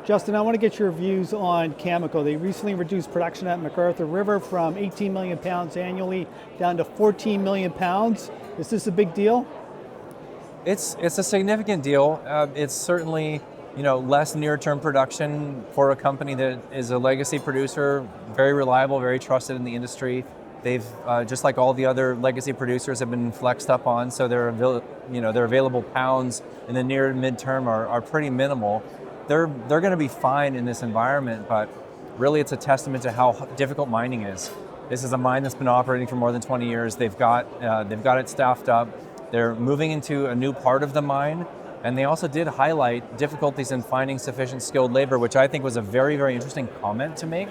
Justin, I want to get your views on Cameco. They recently reduced production at McArthur River from 18 million pounds annually down to 14 million pounds. Is this a big deal? It's a significant deal. It's certainly less near-term production for a company that is a legacy producer, very reliable, very trusted in the industry. They've just like all the other legacy producers have been flexed up on, so their available pounds in the near and mid-term are pretty minimal. They're going to be fine in this environment, but really it's a testament to how difficult mining is. This is a mine that's been operating for more than 20 years. They've got it staffed up. They're moving into a new part of the mine, and they also did highlight difficulties in finding sufficient skilled labor, which I think was a very, very interesting comment to make.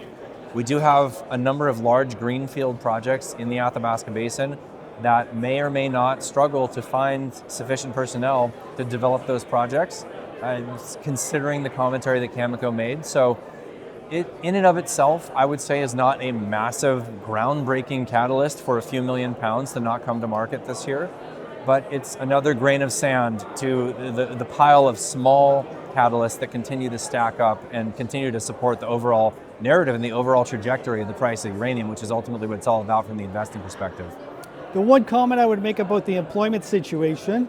We do have a number of large greenfield projects in the Athabasca Basin that may or may not struggle to find sufficient personnel to develop those projects, considering the commentary that Cameco made. So it, in and of itself, I would say is not a massive, groundbreaking catalyst for a few million pounds to not come to market this year, but it's another grain of sand to the pile of small catalysts that continue to stack up and continue to support the overall narrative and the overall trajectory of the price of uranium, which is ultimately what it's all about from the investing perspective. The one comment I would make about the employment situation,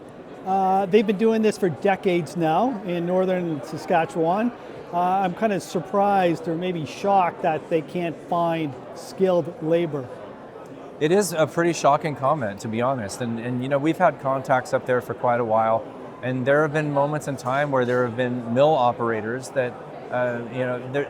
they've been doing this for decades now in northern Saskatchewan. I'm kind of surprised or maybe shocked that they can't find skilled labor. It is a pretty shocking comment, to be honest. And we've had contacts up there for quite a while, and there have been moments in time where there have been mill operators that,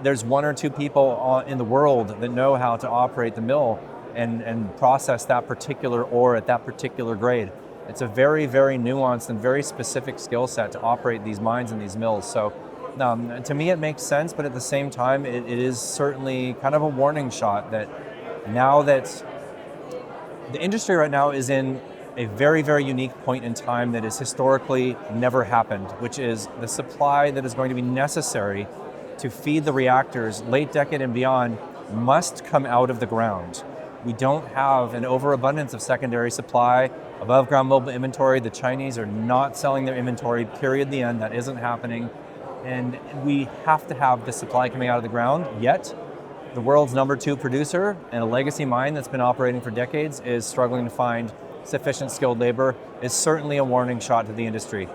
there's one or two people in the world that know how to operate the mill and process that particular ore at that particular grade. It's a very, very nuanced and very specific skill set to operate these mines and these mills. So to me, it makes sense, but at the same time, it is certainly kind of a warning shot that now that the industry right now is in a very, very unique point in time that has historically never happened, which is the supply that is going to be necessary to feed the reactors late decade and beyond must come out of the ground. We don't have an overabundance of secondary supply, above ground mobile inventory. The Chinese are not selling their inventory, period, the end. That isn't happening. And we have to have the supply coming out of the ground, yet the world's number 2 producer and a legacy mine that's been operating for decades is struggling to find sufficient skilled labor. Is certainly a warning shot to the industry.